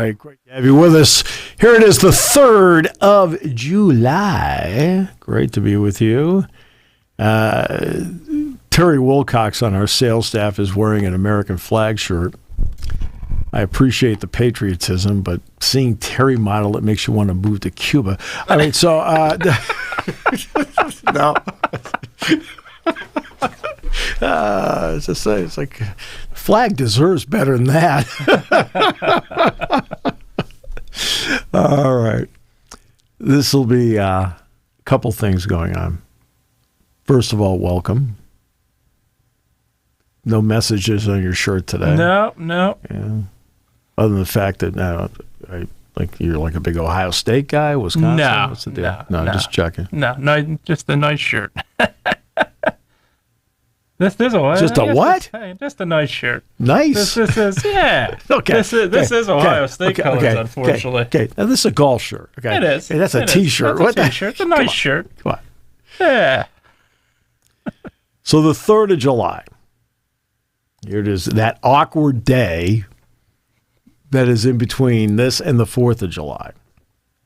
right, great to have you with us. Here it is, the 3rd of July. Great to be with you. Terry Wilcox on our sales staff is wearing an American flag shirt. I appreciate the patriotism, but seeing Terry model it makes you want to move to Cuba. I mean, so no. It's like flag deserves better than that. All right. This will be a couple things going on. First of all, welcome. No messages on your shirt today. No. Yeah. Other than the fact that you're like a big Ohio State guy, Wisconsin. No. What's the deal? No, just checking. No, just a nice shirt. This is a just a what? Hey, just a nice shirt. Nice. This is yeah. Okay. This is Ohio State colors, unfortunately. Okay. Now this is a golf shirt. Okay. It is. Hey, that's a T-shirt. That's a T-shirt. It's a nice shirt. Come on. Yeah. So the 3rd of July. Here it is. That awkward day that is in between this and the 4th of July.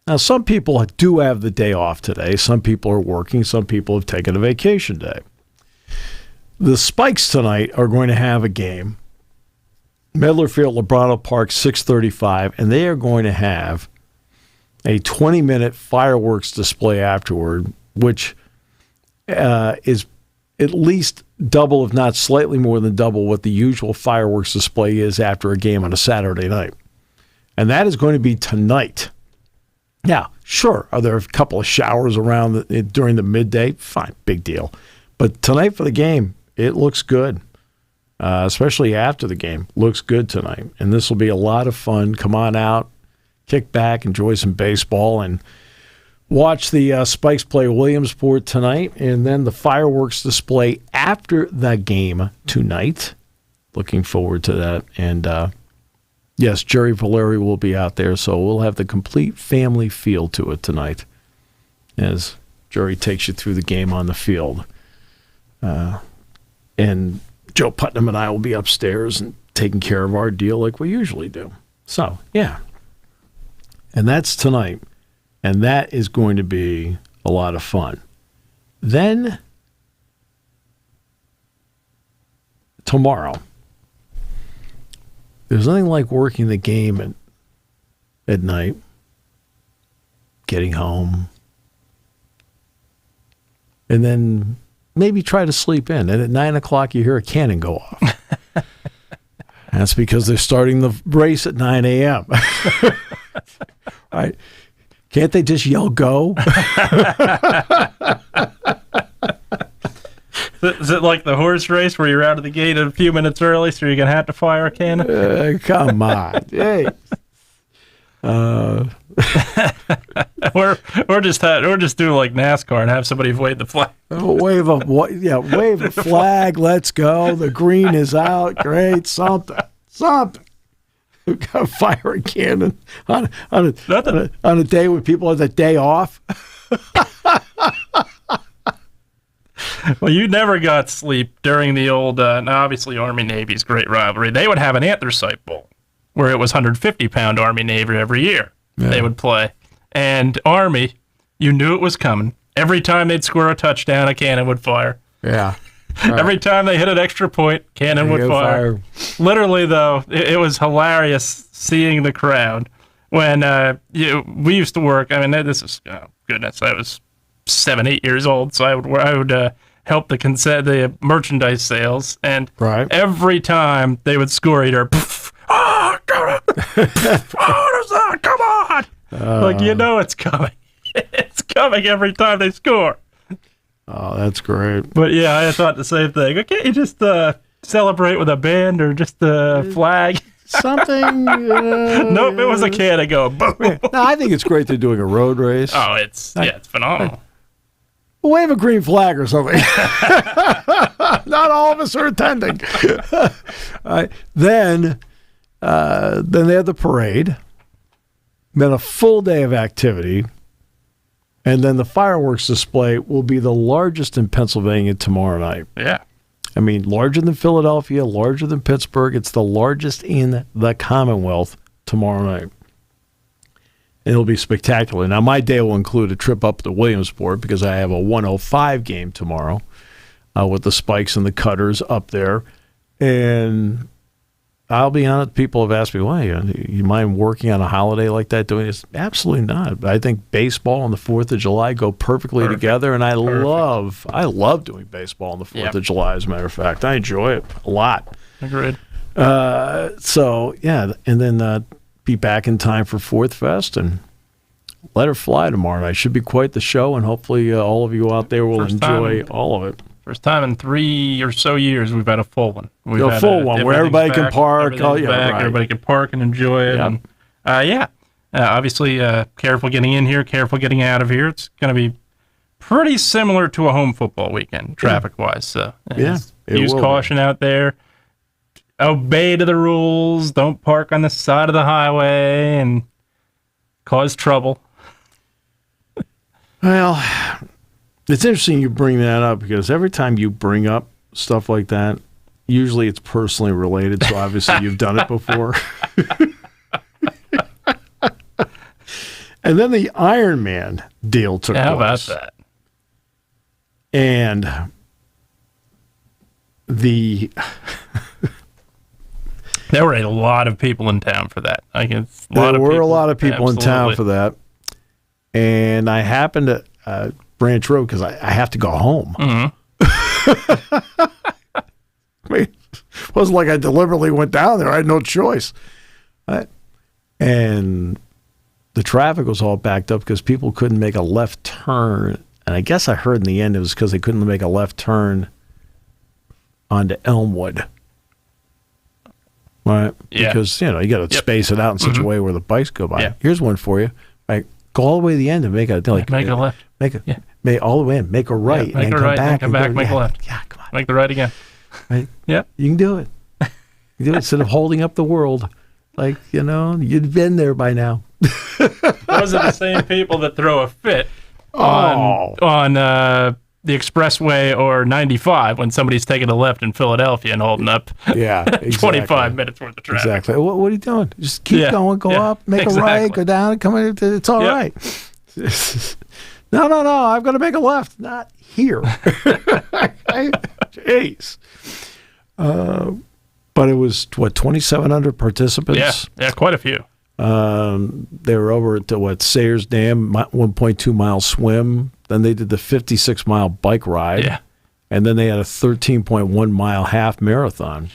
Now, some people do have the day off today. Some people are working. Some people have taken a vacation day. The Spikes tonight are going to have a game. Medler Field, Lebrano Park, 6:35, and they are going to have a 20-minute fireworks display afterward, which is at least double, if not slightly more than double, what the usual fireworks display is after a game on a Saturday night. And that is going to be tonight. Now, sure, are there a couple of showers around during the midday? Fine, big deal. But tonight for the game, it looks good, especially after the game. Looks good tonight. And this will be a lot of fun. Come on out, kick back, enjoy some baseball, and watch the Spikes play Williamsport tonight, and then the fireworks display after the game tonight. Looking forward to that. And, yes, Jerry Valeri will be out there, so we'll have the complete family feel to it tonight as Jerry takes you through the game on the field. And Joe Putnam and I will be upstairs and taking care of our deal like we usually do. So, yeah. And that's tonight. And that is going to be a lot of fun. Then, tomorrow, there's nothing like working the game at night, getting home, and then maybe try to sleep in. And at 9 o'clock, you hear a cannon go off. That's because they're starting the race at 9 a.m. Right? Can't they just yell go? Is it like the horse race where you're out of the gate a few minutes early so you're going to have to fire a cannon? Come on. Hey. Or just do like NASCAR and have somebody wave the flag. Wave a flag. Let's go. The green is out. Great. Something. We've got to fire a cannon on a day when people have the day off. Well, you never got sleep during the old, obviously Army-Navy's great rivalry. They would have an anthracite bowl where it was 150-pound Army-Navy every year. Yeah. They would play. And Army, you knew it was coming. Every time they'd score a touchdown, a cannon would fire. Yeah. Right. Every time they hit an extra point, cannon would fire. Literally, though, it was hilarious seeing the crowd. When we used to work, I mean, this is, oh, goodness, I was 7, 8 years old, so I would help the merchandise sales, and every time they would score, either oh, come on, like it's coming, it's coming every time they score. Oh, that's great. But yeah, I thought the same thing. Can't you just celebrate with a band or just a flag? Something. Nope, it was a cannon go boom. No, I think it's great they're doing a road race. Oh, it's phenomenal. Wave a green flag or something. Not all of us are attending. All right. Then they have the parade. Then a full day of activity. And then the fireworks display will be the largest in Pennsylvania tomorrow night. Yeah. I mean, larger than Philadelphia, larger than Pittsburgh. It's the largest in the Commonwealth tomorrow night. It'll be spectacular. Now, my day will include a trip up to Williamsport because I have a 105 game tomorrow with the Spikes and the Cutters up there. And I'll be honest, people have asked me, why, you mind working on a holiday like that, doing this? Absolutely not. I think baseball and the 4th of July go perfectly together, and I love doing baseball on the 4th of July, as a matter of fact. I enjoy it a lot. Agreed. So, yeah, and then be back in time for Fourth Fest and let her fly tomorrow night. Should be quite the show, and hopefully all of you out there will enjoy all of it. First time in 3 or so years we've had a full one. We've had a full one where everybody can park. Everybody can park and enjoy it. Yeah. And, obviously, careful getting in here, careful getting out of here. It's going to be pretty similar to a home football weekend, traffic-wise. So use caution out there. Obey to the rules. Don't park on the side of the highway and cause trouble. Well, it's interesting you bring that up because every time you bring up stuff like that, usually it's personally related. So obviously you've done it before. And then the Iron Man deal took place. How about that? And there were a lot of people in town for that. There were a lot of people in town for that. And I happened to Branch Road because I have to go home. Mm-hmm. I mean, it wasn't like I deliberately went down there. I had no choice. And the traffic was all backed up because people couldn't make a left turn. And I guess I heard in the end it was because they couldn't make a left turn onto Elmwood. Right? Yeah. Because, you got to space it out in such a way where the bikes go by. Yeah. Here's one for you. Right, go all the way to the end and make a left. Make all the way in. Make a right. Make and a then right. Come back. Make a left. Yeah, come on. Make the right again. Right? Yeah. You can do it. You can do it instead of holding up the world. Like, you'd been there by now. Those are the same people that throw a fit on the expressway or 95 when somebody's taking a left in Philadelphia and holding up 25 minutes worth of traffic. Exactly. What are you doing? Just keep going, go up, make a right, go down, come in. It's all right. No. I've got to make a left. Not here. Jeez. But it was, 2,700 participants? Yeah, quite a few. They were over at Sayers Dam, 1.2 mile swim. Then they did the 56-mile bike ride. Yeah. And then they had a 13.1 mile half marathon.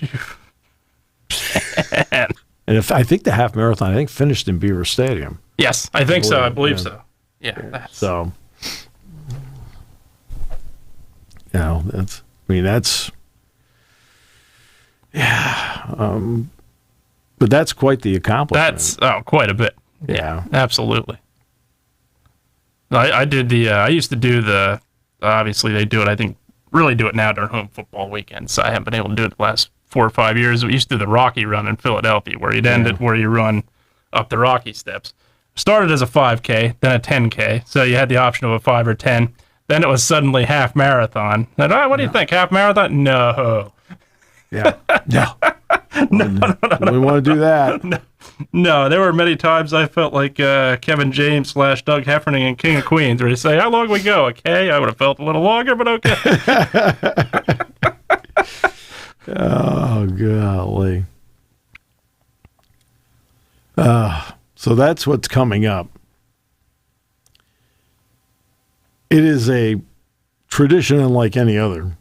And I think the half marathon, finished in Beaver Stadium. Yes, I think so. I believe so. Yeah. So, that's. But that's quite the accomplishment. That's quite a bit. Yeah. Absolutely. I did I used to do obviously they do it, I think, really do it now during home football weekends. I haven't been able to do it the last 4 or 5 years. We used to do the Rocky run in Philadelphia where you'd end it where you run up the Rocky steps. Started as a 5K, then a 10K. So you had the option of a 5 or 10. Then it was suddenly half marathon. And, what do you think? Half marathon? No. Yeah. No. We want to do that. No, there were many times I felt like Kevin James / Doug Heffernan in King of Queens, where they say, "How long we go?" Okay, I would have felt a little longer, but okay. Oh, golly. So that's what's coming up. It is a tradition unlike any other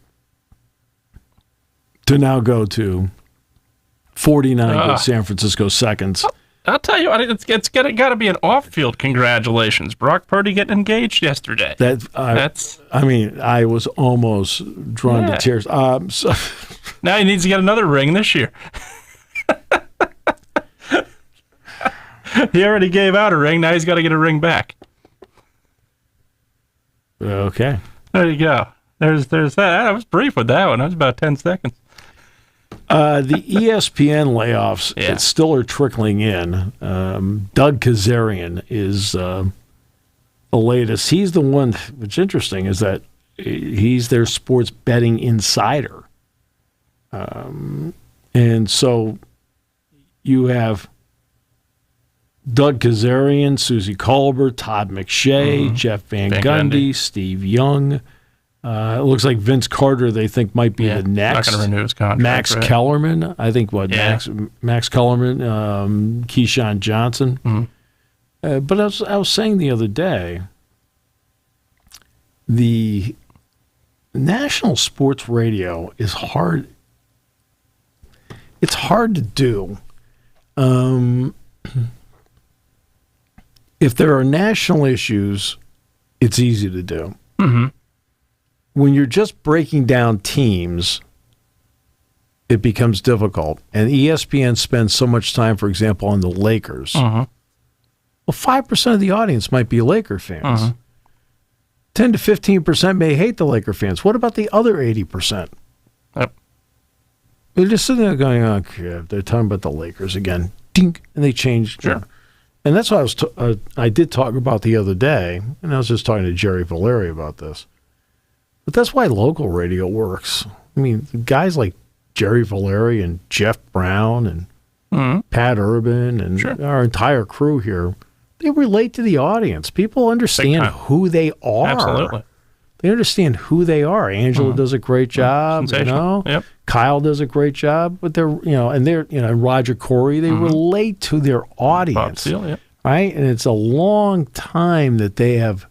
to now go to 49 good San Francisco seconds. I'll tell you, it's got to be an off-field congratulations. Brock Purdy getting engaged yesterday. I was almost drawn to tears. So now he needs to get another ring this year. He already gave out a ring. Now he's got to get a ring back. Okay. There you go. There's that. I was brief with that one. That was about 10 seconds. The ESPN layoffs still are trickling in. Doug Kazarian is the latest. He's the one, what's interesting is that he's their sports betting insider. And so you have Doug Kazarian, Susie Colbert, Todd McShay, Jeff Van Gundy, Steve Young. It looks like Vince Carter, they think, might be the next. Not going to renew his contract. Max Kellerman, I think, Max Kellerman, Keyshawn Johnson. But I was saying the other day, the national sports radio is hard. It's hard to do. If there are national issues, it's easy to do. When you're just breaking down teams, it becomes difficult. And ESPN spends so much time, for example, on the Lakers. Well, 5% of the audience might be Laker fans. 10 to 15% may hate the Laker fans. What about the other 80%? Yep. They're just sitting there going, okay, they're talking about the Lakers again. Dink, and they changed. Sure. And that's what I did talk about the other day, and I was just talking to Jerry Valeri about this. But that's why local radio works. I mean, guys like Jerry Valeri and Jeff Brown and Pat Urban and our entire crew here, they relate to the audience. People understand who they are. Absolutely. They understand who they are. Angela does a great job, you know. Yep. Kyle does a great job, but they're, and Roger Corey, they relate to their audience. Bob Steele, yep. Right? And it's a long time that they have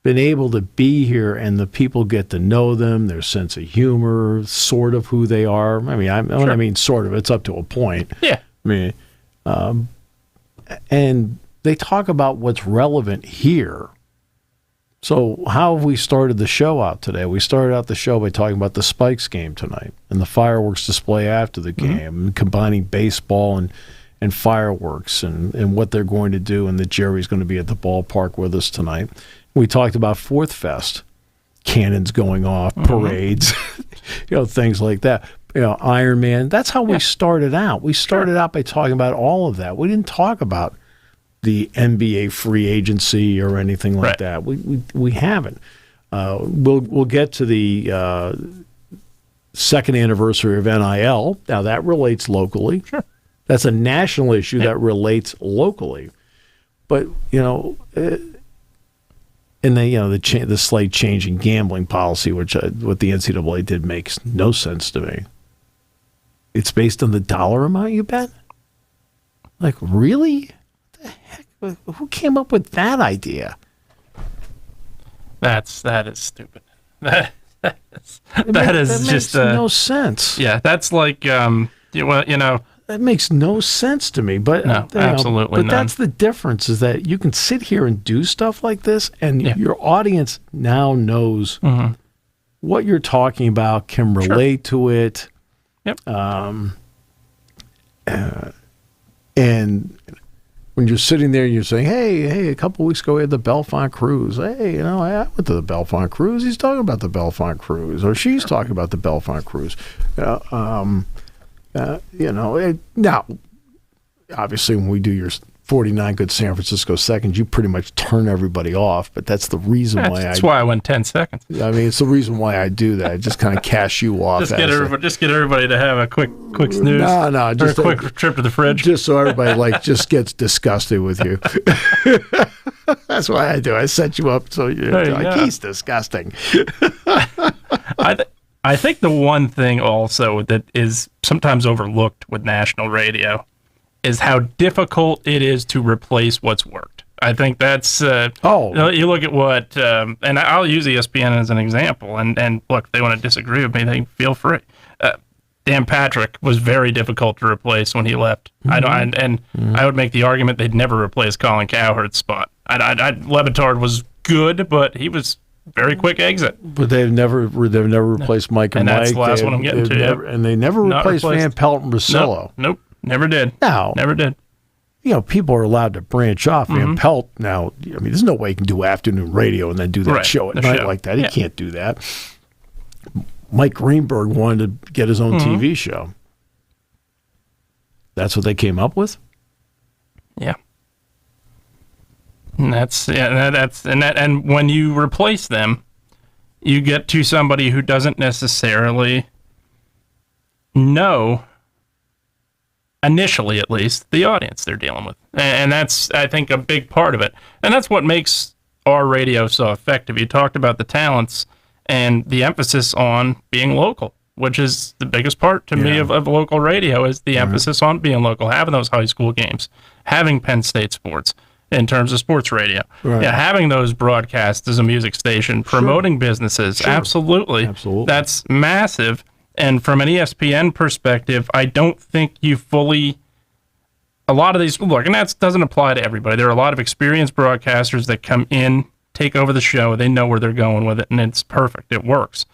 been able to be here, and the people get to know them, their sense of humor, sort of who they are. I mean, when I mean sort of, it's up to a point. Yeah. I mean, and they talk about what's relevant here. So how have we started the show out today? We started out the show by talking about the Spikes game tonight and the fireworks display after the game, and combining baseball and fireworks and what they're going to do, and that Jerry's going to be at the ballpark with us tonight. We talked about Fourth Fest, cannons going off, parades, things like that. Iron Man. That's how we started out. We started out by talking about all of that. We didn't talk about the NBA free agency or anything like that. We haven't. We'll get to the second anniversary of NIL. Now that relates locally. Sure. That's a national issue that relates locally. But and the slight change in gambling policy, what the NCAA did, makes no sense to me. It's based on the dollar amount you bet. Like, really? What the heck? Who came up with that idea? That is stupid. That is just makes no sense. Yeah, that's like that makes no sense to me. But no, absolutely But none. that's the difference, is that you can sit here and do stuff like this, and your audience now knows what you're talking about, can relate to it. Yep. And when you're sitting there and you're saying, hey, a couple weeks ago we had the Bellefonte Cruise. Hey, I went to the Bellefonte Cruise. He's talking about the Bellefonte Cruise, or she's talking about the Bellefonte Cruise. Now, obviously, when we do your 49 Good San Francisco Seconds, you pretty much turn everybody off, but that's the reason why that's why I went 10 seconds. I mean, it's the reason why I do that. I just kind of cash you off. Just get everybody to have a quick snooze. No, just a quick trip to the fridge. Just so everybody just gets disgusted with you. That's why I do. I set you up so you're like, he's disgusting. I think the one thing also that is sometimes overlooked with national radio is how difficult it is to replace what's worked. I think that's you look at what and I'll use ESPN as an example, and look, if they want to disagree with me, they feel free. Dan Patrick was very difficult to replace when he left. I would make the argument they'd never replace Colin Cowherd's spot. Levitard was good, but he was very quick exit. But they've never replaced Mike and Mike. That's the last one I'm getting to. And they never replaced Van Pelt and Russillo. Nope. Never did. No. Never did. People are allowed to branch off. Van Pelt now, I mean, there's no way he can do afternoon radio and then do that show at night like that. He can't do that. Mike Greenberg wanted to get his own TV show. That's what they came up with? Yeah. And when you replace them, you get to somebody who doesn't necessarily know initially at least, the audience they're dealing with. And that's, I think, a big part of it. And that's what makes our radio so effective. You talked about the talents and the emphasis on being local, which is the biggest part to me of local radio, is the emphasis on being local, having those high school games, having Penn State sports in terms of sports radio, having those broadcasts as a music station, promoting businesses. Absolutely. That's massive. And from an ESPN perspective, I don't think you fully, a lot of these, look, and that doesn't apply to everybody. There are a lot of experienced broadcasters that come in, take over the show, they know where they're going with it, and it's perfect. It works.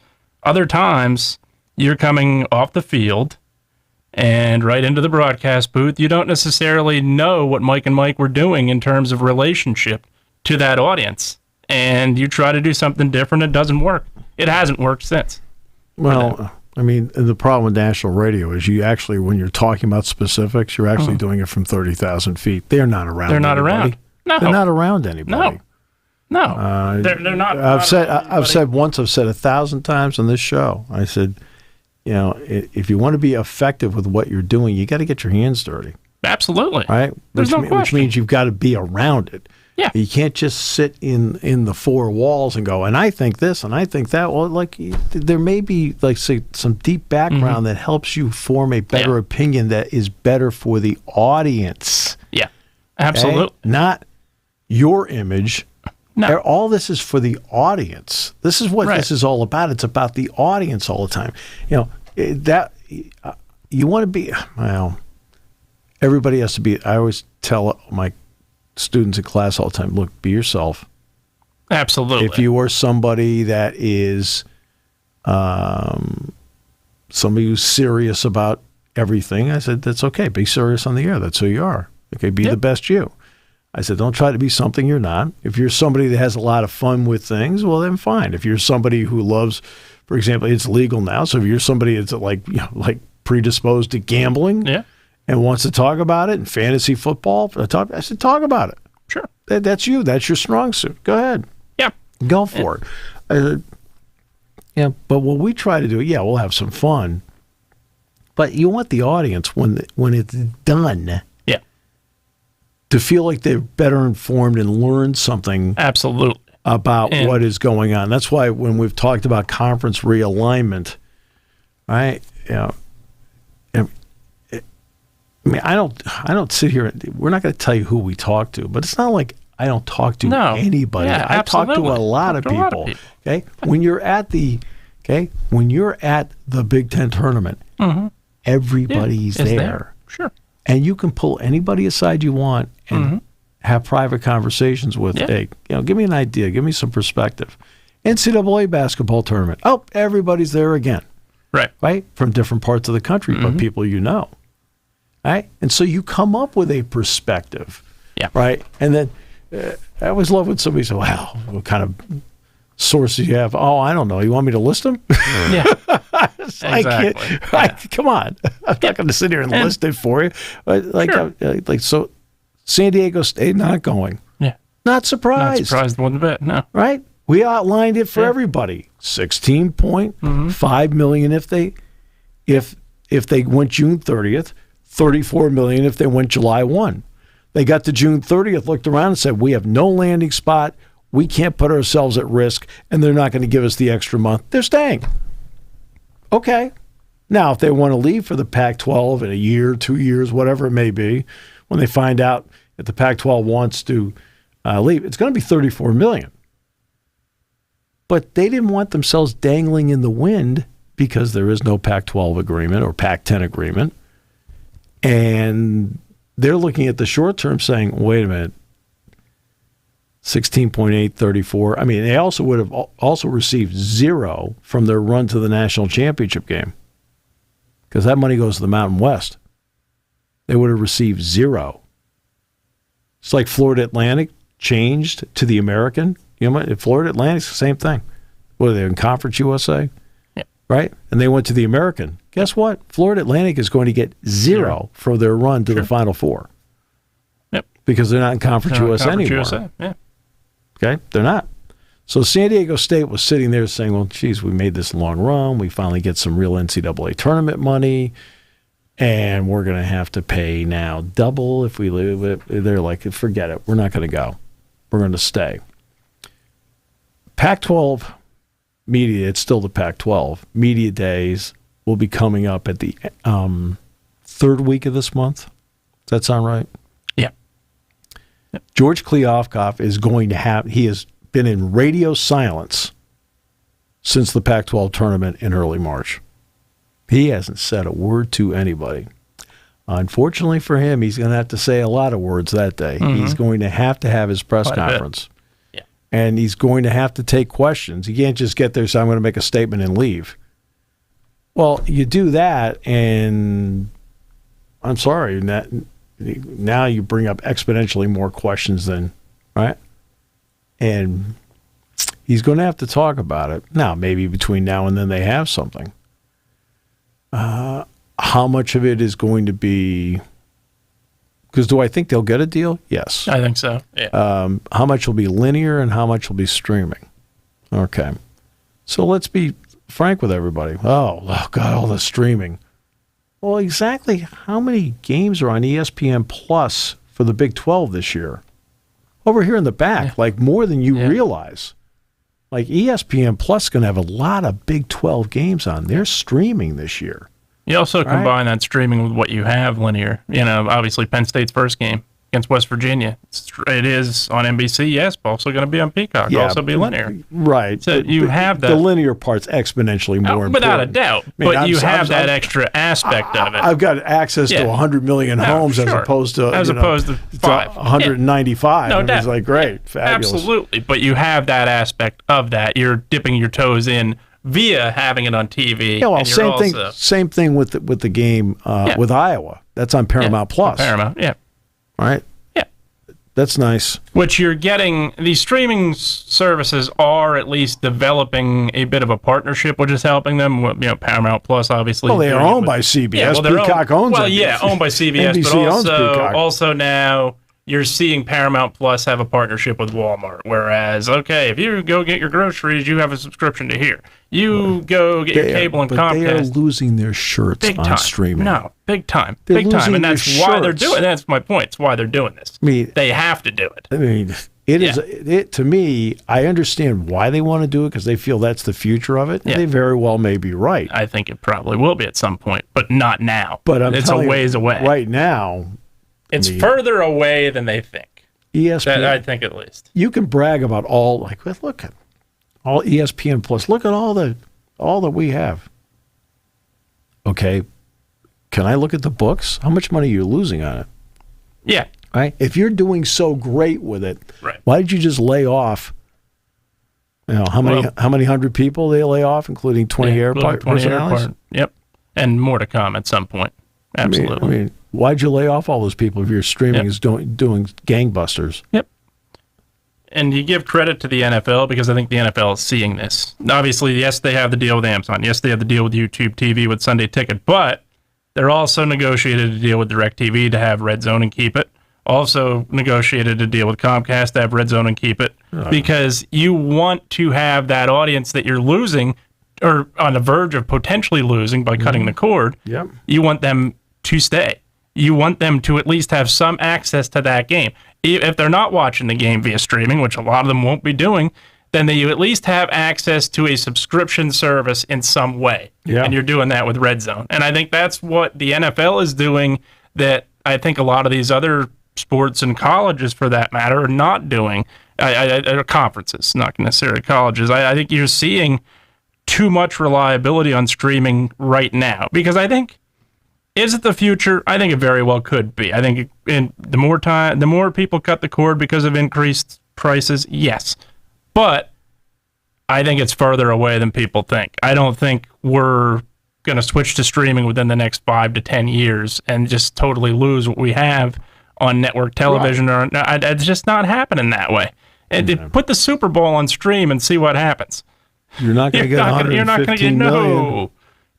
Other times, you're coming off the field and right into the broadcast booth. You don't necessarily know what Mike and Mike were doing in terms of relationship to that audience. And you try to do something different, it doesn't work. It hasn't worked since. Well, I mean, the problem with national radio is you actually, when you're talking about specifics, you're actually doing it from 30,000 feet. They're not around They're not anybody. around. No. They're not around anybody. No. They're not. I've said 1,000 times on this show, I said, you know, if you want to be effective with what you're doing, you got to get your hands dirty. Absolutely. Right? There's no question. Which means you've got to be around it. Yeah. You can't just sit in the four walls and go, and I think this and I think that. Well, like, there may be, like, say, some deep background that helps you form a better opinion that is better for the audience. Yeah. Absolutely. Okay? Not your image. No. All this is for the audience. This is what this is all about. It's about the audience all the time. You know, that you want to be, well, everybody has to be, I always tell my students in class all the time, look, be yourself. Absolutely. If you are somebody that is somebody who's serious about everything, I said, that's okay. Be serious on the air. That's who you are. Okay, be the best you. I said, don't try to be something you're not. If you're somebody that has a lot of fun with things, well, then fine. If you're somebody who loves, for example, it's legal now. So if you're somebody that's like predisposed to gambling and wants to talk about it and fantasy football, I said, talk about it. Sure. That's you. That's your strong suit. Go ahead. Yeah. Go for it. I said, but what we try to do, we'll have some fun. But you want the audience when it's done to feel like they're better informed and learn something about what is going on. That's why when we've talked about conference realignment, right? I mean, I don't sit here. We're not going to tell you who we talk to, but it's not like I don't talk to anybody. I talk to a lot of people. Okay, when you're at the Big Ten tournament, everybody's there. Sure. And you can pull anybody aside you want and have private conversations with, hey, give me an idea, give me some perspective. NCAA basketball tournament. Oh, everybody's there again. Right? From different parts of the country, but people you know. Right? And so you come up with a perspective. Right? And then I always love when somebody says, wow, what kind of sources you have? Oh, I don't know. You want me to list them? Exactly. Come on. I'm not going to sit here and list it for you. So San Diego State not going. Not surprised. Not surprised one bit, no. Right? We outlined it for everybody. $16.5 million if they went June 30th, $34 million if they went July 1. They got to June 30th, looked around and said, we have no landing spot. We can't put ourselves at risk, and they're not going to give us the extra month. They're staying. Okay. Now, if they want to leave for the Pac-12 in a year, 2 years, whatever it may be, when they find out if the Pac-12 wants to leave, it's going to be $34 million. But they didn't want themselves dangling in the wind because there is no Pac-12 agreement or Pac-10 agreement. And they're looking at the short term saying, wait a minute, 16.8, 34. I mean, they also would have also received zero from their run to the national championship game because that money goes to the Mountain West. They would have received zero. It's like Florida Atlantic changed to the American. You know, Florida Atlantic's the same thing. What are they in Conference USA? Right? And they went to the American. Guess what? Florida Atlantic is going to get zero for their run to the Final Four. Because they're not in Conference USA anymore. Okay? They're not. So San Diego State was sitting there saying, well, geez, we made this long run. We finally get some real NCAA tournament money. And we're going to have to pay now double if we leave it. They're like, forget it. We're not going to go. We're going to stay. Pac-12 media, it's still the Pac-12. Media days will be coming up at the third week of this month. Does that sound right? Yeah. Yep. George Kliavkoff is going to have, he has been in radio silence since the Pac-12 tournament in early March. He hasn't said a word to anybody. Unfortunately for him, he's going to have to say a lot of words that day. Mm-hmm. He's going to have his press conference. Yeah. And he's going to have to take questions. He can't just get there and say, I'm going to make a statement and leave. Well, you do that, and I'm sorry, now you bring up exponentially more questions than, right? And he's going to have to talk about it. Now, maybe between now and then they have something. How much of it is going to be, because do I think they'll get a deal? Yes. I think so. Yeah. How much will be linear and how much will be streaming? Okay. So let's be frank with everybody. Oh God, all the streaming. Well, exactly how many games are on ESPN Plus for the Big 12 this year? Over here in the back, like more than you realize. Like ESPN Plus is going to have a lot of Big 12 games on. They're streaming this year. You also combine that streaming with what you have linear. You know, obviously Penn State's first game against West Virginia. It is on NBC, yes, but also going to be on Peacock. Yeah, also be linear. Right. So you have that. The linear part's exponentially more important. Without a doubt. But you have that extra aspect of it. I've got access to 100 million homes as opposed to 5. 195. No doubt. It's like, great, fabulous. Absolutely. But you have that aspect of that. You're dipping your toes in via having it on TV. Yeah, well, same thing with the game with Iowa. That's on Paramount Plus. Paramount, yeah. Right? Yeah. That's nice. Which you're getting, these streaming services are at least developing a bit of a partnership, which is helping them. You know, Paramount Plus, obviously. Well, they are owned by CBS. Peacock owns it. Well, yeah, owned by CBS, NBC but also now you're seeing Paramount Plus have a partnership with Walmart. Whereas, okay, if you go get your groceries, you have a subscription to here. You go get your cable and Comcast. They are losing their shirts on streaming. No, big time. They're big time. And that's why shirts. they're doing it. That's my point. It's why they're doing this. I mean, they have to do it. I mean, to me, I understand why they want to do it because they feel that's the future of it. Yeah. They very well may be right. I think it probably will be at some point, but not now. But it's a ways away. Right now, it's further away than they think. ESPN, I think at least. You can brag about look at all ESPN Plus. Look at all that we have. Okay, can I look at the books? How much money are you losing on it? Yeah. Right. If you're doing so great with it, why did you just lay off? You know how many hundred people they lay off, including 20 personalities? Yep, and more to come at some point. Absolutely. I mean, why'd you lay off all those people if your streaming is doing gangbusters? Yep. And you give credit to the NFL because I think the NFL is seeing this. Obviously, yes, they have the deal with Amazon. Yes, they have the deal with YouTube TV with Sunday Ticket, but they're also negotiated a deal with DirecTV to have Red Zone and keep it. Also negotiated a deal with Comcast to have Red Zone and keep it because you want to have that audience that you're losing or on the verge of potentially losing by cutting the cord. Yep. You want them to stay. You want them to at least have some access to that game. If they're not watching the game via streaming, which a lot of them won't be doing, then you at least have access to a subscription service in some way. Yeah. And you're doing that with Red Zone. And I think that's what the NFL is doing that I think a lot of these other sports and colleges, for that matter, are not doing. Conferences, not necessarily colleges. I think you're seeing too much reliability on streaming right now because I think, is it the future? I think it very well could be. I think the more people cut the cord because of increased prices, yes. But I think it's further away than people think. I don't think we're going to switch to streaming within the next 5 to 10 years and just totally lose what we have on network television. Right. It's just not happening that way. And put the Super Bowl on stream and see what happens. You're not going to get 115 You're not going to get not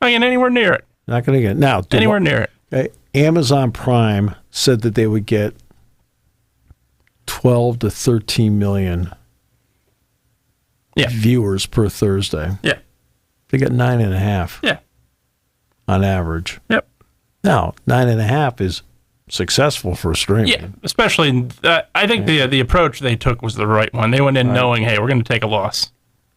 get anywhere near it. Not going to get now anywhere near it. Okay, Amazon Prime said that they would get 12 to 13 million viewers per Thursday. Yeah, they get 9.5. Yeah, on average. Yep. Now, 9.5 is successful for streaming. Yeah, especially, I think the approach they took was the right one. They went in knowing, hey, we're going to take a loss.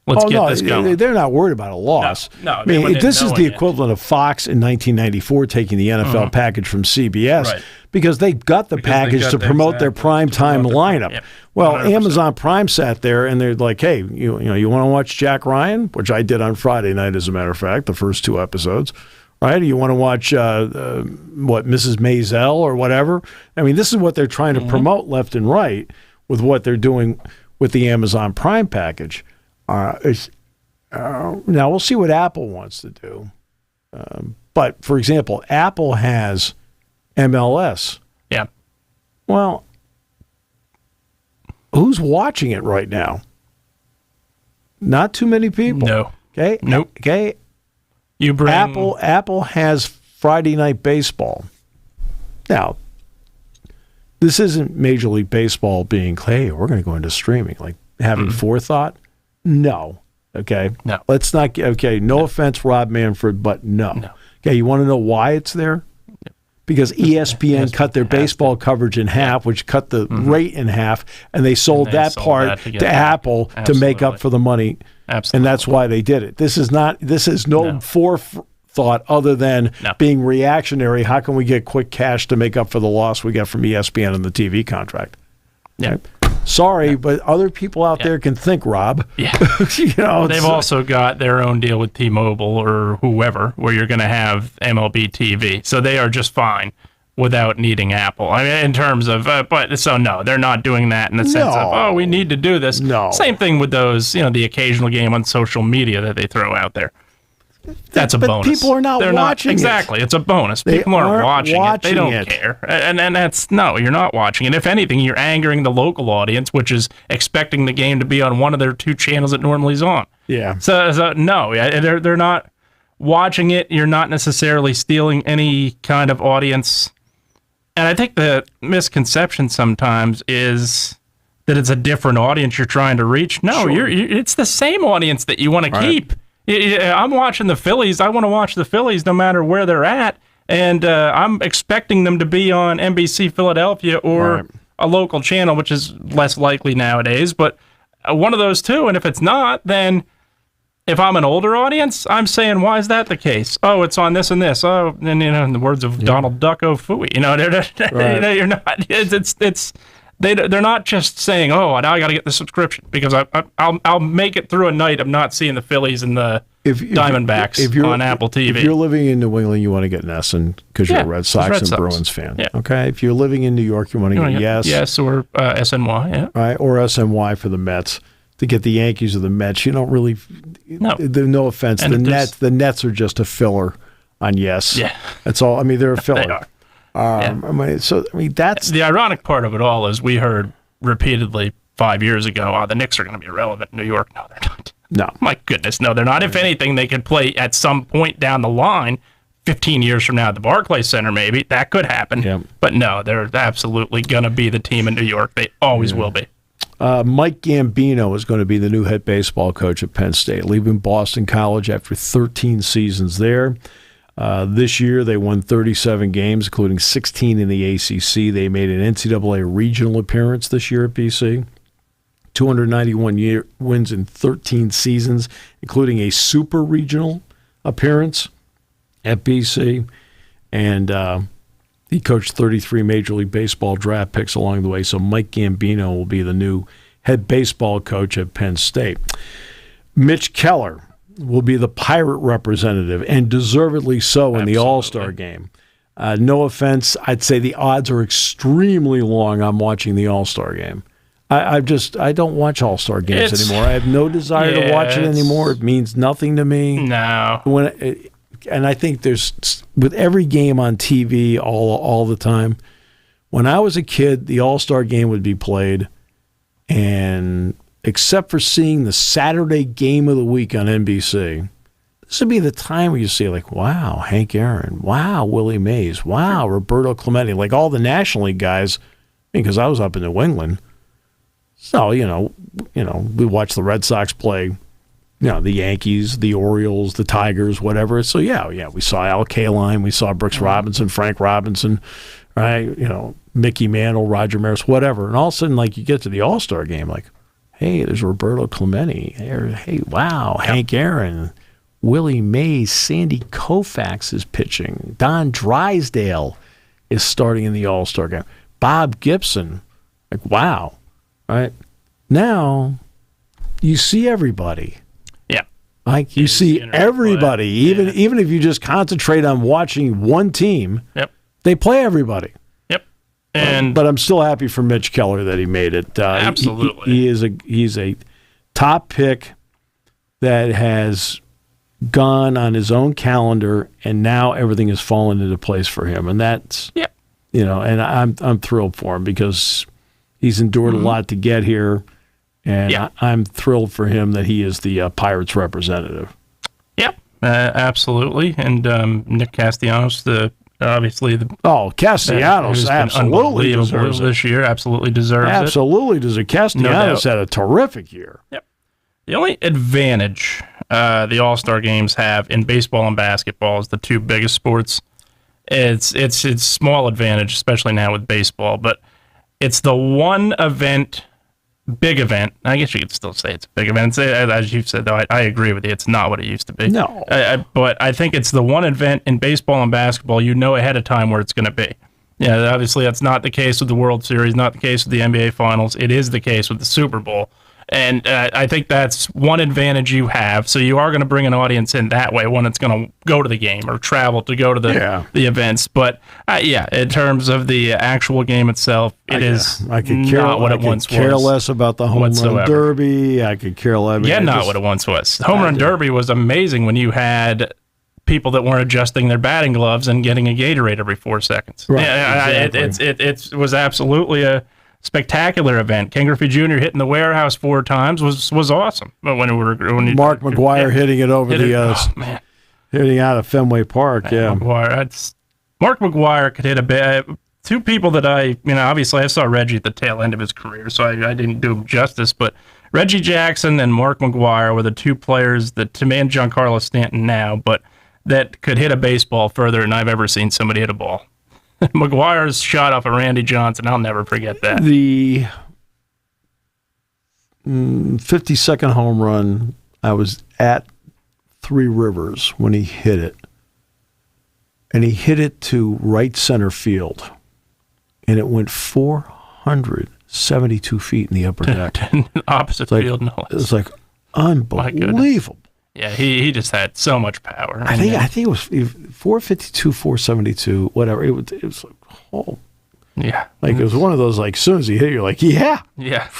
Let's get this going. They're not worried about a loss. No, I mean, this is the equivalent of Fox in 1994 taking the NFL package from CBS because they got the package to promote their primetime lineup. Yep. Well, 100%. Amazon Prime sat there and they're like, hey, you want to watch Jack Ryan, which I did on Friday night, as a matter of fact, the first 2 episodes. Right? You want to watch Mrs. Maisel or whatever? I mean, this is what they're trying to promote left and right with what they're doing with the Amazon Prime package. Now, we'll see what Apple wants to do. But, for example, Apple has MLS. Yeah. Well, who's watching it right now? Not too many people. No. Okay? Nope. Okay? You bring Apple has Friday Night Baseball. Now, this isn't Major League Baseball being, hey, we're going to go into streaming, like having forethought. No. Okay. No. Let's not get, okay. No offense, Rob Manfred, but no. Okay. You want to know why it's there? Because ESPN cut their baseball coverage in half, which cut the rate in half, and they sold that part to Apple to make up for the money. Absolutely. And that's why they did it. This is no forethought other than being reactionary. How can we get quick cash to make up for the loss we got from ESPN and the TV contract? Yeah. Right? Sorry, but other people out there can think, Rob. Yeah. They've also got their own deal with T-Mobile or whoever, where you're going to have MLB TV. So they are just fine without needing Apple. I mean, in terms of, no, they're not doing that in the sense of, we need to do this. No. Same thing with those, the occasional game on social media that they throw out there. That's a bonus. People are not watching it. Exactly. It's a bonus. People aren't watching it. They don't care. And that's, no, you're not watching it. If anything, you're angering the local audience, which is expecting the game to be on one of their 2 channels that normally is on. Yeah. So no, they're not watching it. You're not necessarily stealing any kind of audience. And I think the misconception sometimes is that it's a different audience you're trying to reach. No, it's the same audience that you want to keep. I'm watching the Phillies. I want to watch the Phillies no matter where they're at, and I'm expecting them to be on NBC Philadelphia or a local channel, which is less likely nowadays, but one of those two. And if it's not, then if I'm an older audience, I'm saying, why is that the case? Oh, it's on this and this. Oh, and in the words of Donald Duck, oh, phooey. You're not. They're not just saying, oh, now I got to get the subscription because I'll make it through a night of not seeing the Phillies and the Diamondbacks on Apple TV. If you're living in New England, you want to get NESN because you're a Red Sox and Bruins fan. Yeah. Okay. If you're living in New York, you want to get Yes or SNY. Yeah. Right. Or SNY for the Mets. To get the Yankees or the Mets, you don't really. No offense. And the Nets are just a filler on Yes. Yeah. That's all. I mean, they're a filler. They are. That's the ironic part of it all is we heard repeatedly 5 years ago, the Knicks are going to be irrelevant in New York. No, they're not. No. My goodness, no, they're not. If anything, they could play at some point down the line, 15 years from now at the Barclays Center, maybe. That could happen. Yeah. But no, they're absolutely going to be the team in New York. They always will be. Mike Gambino is going to be the new head baseball coach at Penn State, leaving Boston College after 13 seasons there. This year, they won 37 games, including 16 in the ACC. They made an NCAA regional appearance this year at BC. 291 wins in 13 seasons, including a super regional appearance at BC. And he coached 33 Major League Baseball draft picks along the way. So Mike Gambino will be the new head baseball coach at Penn State. Mitch Keller will be the Pirate representative, and deservedly so in the All-Star game. No offense, I'd say the odds are extremely long on watching the All-Star game. I don't watch All-Star games anymore. I have no desire to watch it anymore. It means nothing to me. No. And I think there's, with every game on TV all the time, when I was a kid, the All-Star game would be played, and except for seeing the Saturday game of the week on NBC, this would be the time where you see, like, wow, Hank Aaron, wow, Willie Mays, wow, Roberto Clemente, like all the National League guys, because I was up in New England. So, we watched the Red Sox play, the Yankees, the Orioles, the Tigers, whatever. So, yeah, we saw Al Kaline, we saw Brooks Robinson, Frank Robinson, right? Mickey Mantle, Roger Maris, whatever. And all of a sudden, like, you get to the All-Star game, like, hey, there's Roberto Clemente. Hey, wow, Hank Aaron, Willie Mays, Sandy Koufax is pitching. Don Drysdale is starting in the All-Star game. Bob Gibson, like, wow, right? Now, you see everybody. Yeah. Like, you see everybody. Even if you just concentrate on watching one team, they play everybody. But I'm still happy for Mitch Keller that he made it. Absolutely. He's a top pick that has gone on his own calendar, and now everything has fallen into place for him. And that's and I'm thrilled for him because he's endured a lot to get here, and I'm thrilled for him that he is the Pirates representative. Yep, absolutely. And Nick Castellanos, Castellanos absolutely deserves it this year. Absolutely deserves it. Absolutely deserves. Castellanos had a terrific year. Yep. The only advantage the All-Star games have in baseball and basketball is the two biggest sports. It's small advantage, especially now with baseball, but it's the one event, big event. I guess you could still say it's a big event. As you've said, though, I agree with you. It's not what it used to be. No. But I think it's the one event in baseball and basketball you know ahead of time where it's going to be. Yeah, obviously that's not the case with the World Series, not the case with the NBA Finals. It is the case with the Super Bowl. And I think that's one advantage you have. So you are going to bring an audience in that way when it's going to go to the game or travel to go to the events. But, in terms of the actual game itself, it is not what it once was. I could care less about the home run derby. I could care less. Not what it once was. The home run derby was amazing when you had people that weren't adjusting their batting gloves and getting a Gatorade every 4 seconds. Right, exactly. It was absolutely a spectacular event. Ken Griffey Jr. hitting the warehouse 4 times was awesome. But when Mark McGwire hitting it over hitting out of Fenway Park, Mark McGwire could hit a bit. Two people that obviously I saw Reggie at the tail end of his career, so I didn't do him justice. But Reggie Jackson and Mark McGwire were the two players that, to me, and Giancarlo Stanton now, but that could hit a baseball further than I've ever seen somebody hit a ball. McGuire's shot off of Randy Johnson. I'll never forget that. The 52nd home run, I was at Three Rivers when he hit it. And he hit it to right center field. And it went 472 feet in the upper deck. Opposite field, no less. It was like unbelievable. Yeah, he just had so much power. I think it was 452, 472, whatever. It was like, yeah. Like it was one of those, like, as soon as he hit, you're like, yeah. Yeah.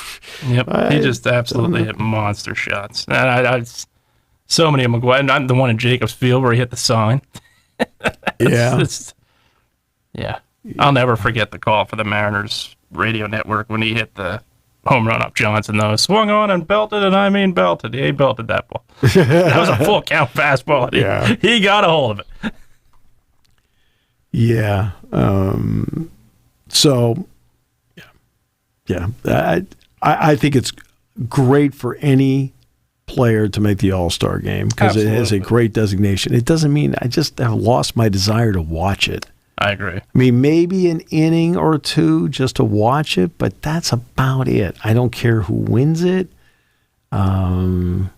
Yep. He just absolutely hit monster shots. And so many of McGuire. Not the one in Jacobs Field where he hit the sign. Yeah. I'll never forget the call for the Mariners radio network when he hit the home run up Johnson, though. Swung on and belted, and I mean belted. He belted that ball. That was a full count fastball. He got a hold of it. Yeah. I think it's great for any player to make the All-Star game because it has a great designation. It doesn't mean I just have lost my desire to watch it. I agree. I mean, maybe an inning or two just to watch it, but that's about it. I don't care who wins it. It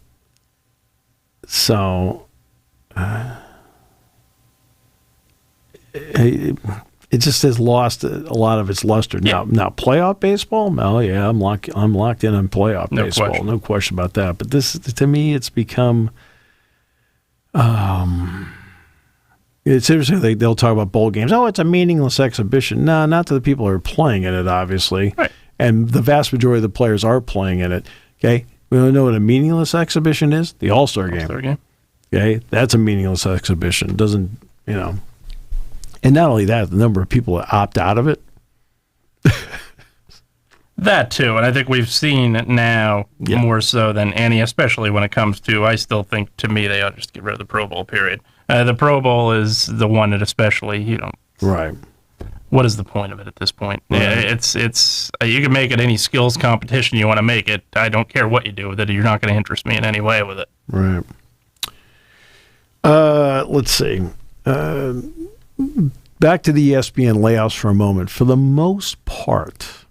just has lost a lot of its luster. Now playoff baseball? No, yeah, I'm locked in on playoff baseball. No question about that. But this, to me, it's become. It's interesting. They'll talk about bowl games. Oh, it's a meaningless exhibition. No, not to the people who are playing in it, obviously. Right. And the vast majority of the players are playing in it. Okay, we don't know what a meaningless exhibition is. The All-Star game. Okay, that's a meaningless exhibition. It doesn't. And not only that, the number of people that opt out of it. That too, and I think we've seen it now more so than any, especially when it comes to, I still think, to me, they ought to just get rid of the Pro Bowl, period. The Pro Bowl is the one that especially, right. what is the point of it at this point? Right. Yeah, it's you can make it any skills competition you want to make it. I don't care what you do with it. You're not going to interest me in any way with it. Right. Let's see. Back to the ESPN layoffs for a moment. For the most part,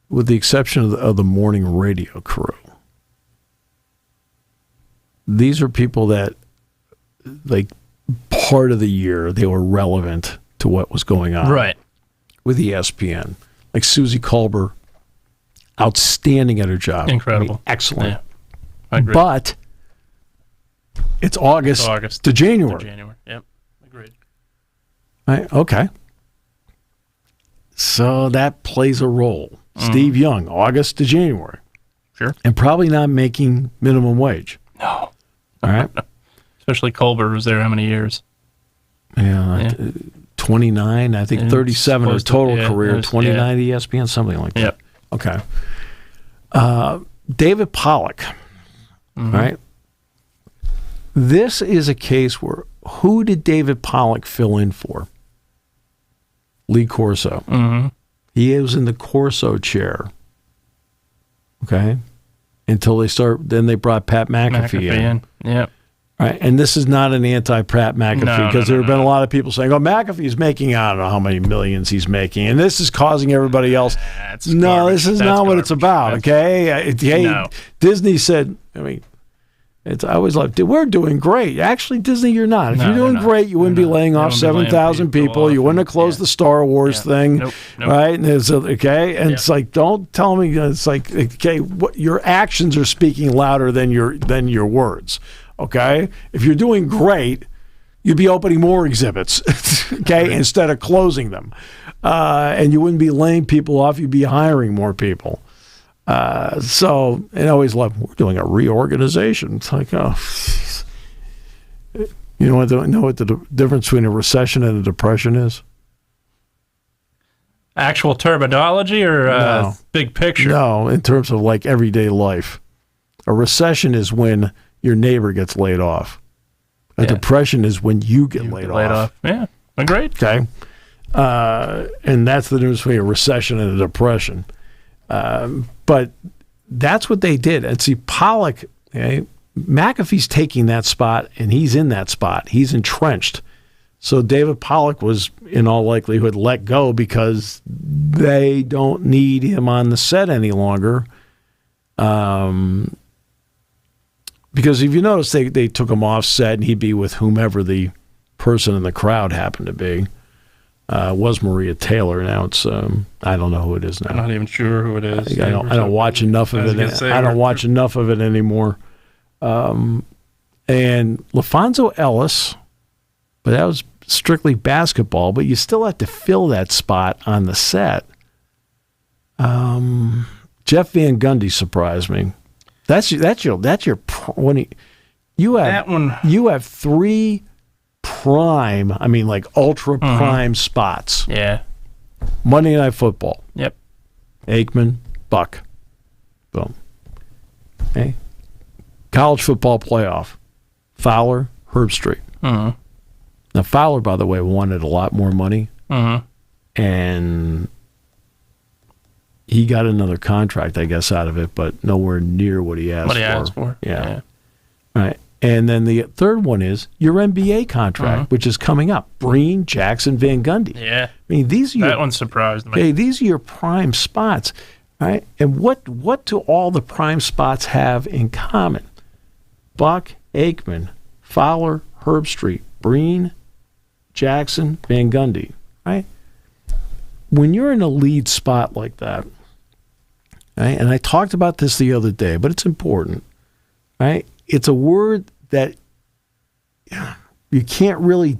with the exception of the morning radio crew, these are people that, like, part of the year they were relevant to what was going on. Right. With ESPN. Like Susie Kolber, outstanding at her job. Incredible. I mean, excellent. Yeah, I agree. But it's August to January. Yep. Agreed. Right. Okay. So that plays a role. Steve Young, August to January. Sure. And probably not making minimum wage. No. All right. Especially Colbert was there how many years? Yeah. 29, I think 37 or total career, 29 ESPN, something like that. Yep. Okay. David Pollock, right? This is a case where who did David Pollock fill in for? Lee Corso. Mm-hmm. He was in the Corso chair. Okay. Until then they brought Pat McAfee in. Yep. Right. And this is not an anti-Pat McAfee because there have been a lot of people saying, oh, McAfee's making, I don't know how many millions he's making, and this is causing everybody else. No, this is not what it's about, okay? Hey, Disney said, I mean, I always like, we're doing great. Actually, Disney, you're not. If you're doing great, you wouldn't be laying off 7,000 people. You wouldn't have closed the Star Wars thing, Nope. right? And okay, and it's like, don't tell me. It's like, okay, your actions are speaking louder than your words. Okay, if you're doing great, you'd be opening more exhibits, okay, instead of closing them, and you wouldn't be laying people off. You'd be hiring more people. So, and I always love, we're doing a reorganization. It's like, oh, you know what the difference between a recession and a depression is? Actual terminology or No. big picture? No, in terms of like everyday life. A recession is when your neighbor gets laid off. A depression is when you get laid off. Yeah, agreed. Okay. And that's the difference between a recession and a depression. But that's what they did. And see, Pollock, okay, McAfee's taking that spot, and he's in that spot. He's entrenched. So David Pollock was, in all likelihood, let go because they don't need him on the set any longer. Because if you notice, they took him off set, and he'd be with whomever the person in the crowd happened to be. Was Maria Taylor. Now it's I don't know who it is now. I'm not even sure who it is. I don't watch enough of it. I don't watch enough of it anymore. And LaFonso Ellis, but that was strictly basketball. But you still have to fill that spot on the set. Jeff Van Gundy surprised me. That's your when you have three prime, I mean like ultra prime spots. Yeah. Monday Night Football. Yep. Aikman, Buck. Boom. Okay. College football playoff. Fowler, Herbstreit. Mm-hmm. Now Fowler, by the way, wanted a lot more money. Mm-hmm. And he got another contract, I guess, out of it, but nowhere near what he asked for. Yeah. Right. And then the third one is your NBA contract, which is coming up. Breen, Jackson, Van Gundy. Yeah. I mean, these are that one surprised me. Okay, these are your prime spots, right? And what do all the prime spots have in common? Buck, Aikman, Fowler, Herbstreit, Breen, Jackson, Van Gundy, right? When you're in a lead spot like that, right, and I talked about this the other day, but it's important, right? It's a word that you can't really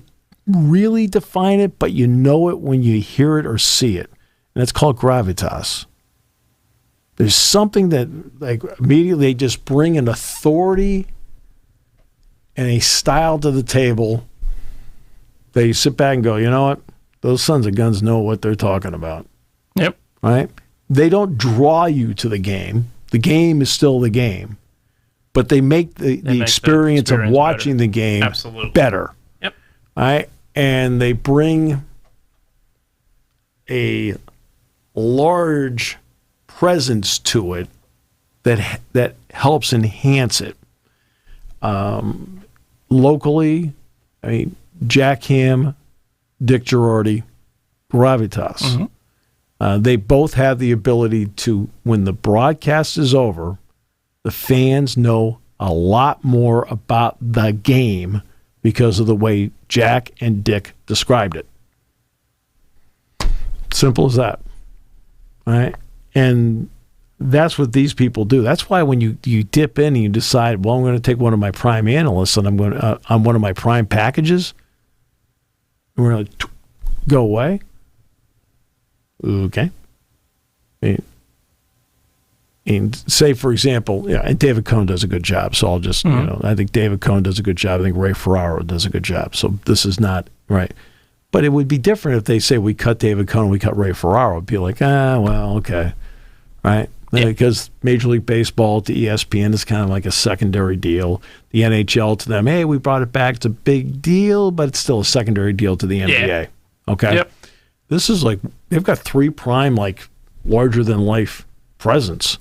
define it, but you know it when you hear it or see it. And it's called gravitas. There's something that like immediately they just bring an authority and a style to the table that you sit back and go, you know what? Those sons of guns know what they're talking about. Yep. Right? They don't draw you to the game. The game is still the game. But they make the experience of watching the game better. Yep. Right? and they bring a large presence to it that helps enhance it. Locally, I mean, Jack Ham, Dick Girardi, gravitas. They both have the ability to, when the broadcast is over, the fans know a lot more about the game because of the way Jack and Dick described it. Simple as that. All right? And that's what these people do. That's why when you dip in and you decide, well, I'm going to take one of my prime analysts and I'm going to, on one of my prime packages, and we're going to go away. Okay. And say, for example, and David Cohn does a good job, so I'll just, I think David Cohn does a good job. I think Ray Ferraro does a good job. So this is not right. But it would be different if they say we cut David Cohn, we cut Ray Ferraro. It'd be like, well, okay. Right? Yeah. Because Major League Baseball to ESPN is kind of like a secondary deal. The NHL to them, hey, we brought it back. It's a big deal, but it's still a secondary deal to the NBA. Yeah. Okay? Yep. This is like, they've got 3 prime, like, larger-than-life presence.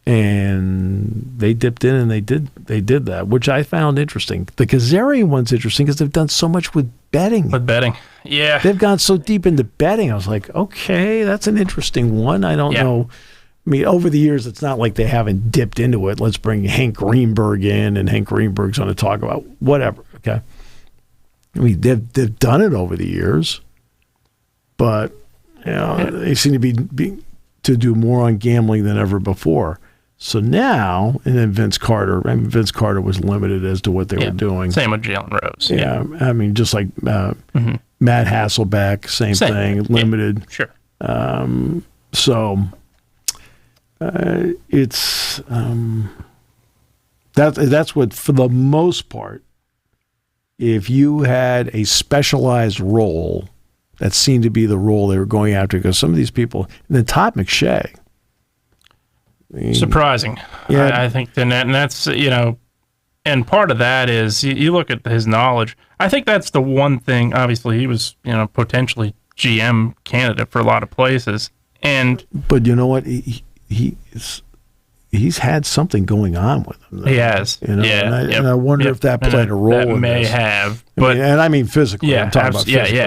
And they dipped in and they did that, which I found interesting. The Kazarian one's interesting because they've done so much with betting. Yeah. They've gone so deep into betting. I was like, okay, that's an interesting one. I don't know. I mean, over the years, it's not like they haven't dipped into it. Let's bring Hank Greenberg in, and Hank Greenberg's going to talk about whatever, okay? I mean, they've done it over the years, but they seem to be to do more on gambling than ever before. So now, and then Vince Carter was limited as to what they were doing. Same with Jalen Rose. Yeah. I mean, just like Matt Hasselbeck, same thing, limited. Sure. So it's that's what, for the most part, if you had a specialized role, that seemed to be the role they were going after, because some of these people, and then Todd McShay. Surprising. Yeah. I think, and that's, and part of that is you look at his knowledge. I think that's the one thing. Obviously, he was, potentially GM candidate for a lot of places. But you know what? He's had something going on with him, though. He has. Yeah. And I wonder if that played a role in may this. Have. But I mean physically. I'm talking about physically.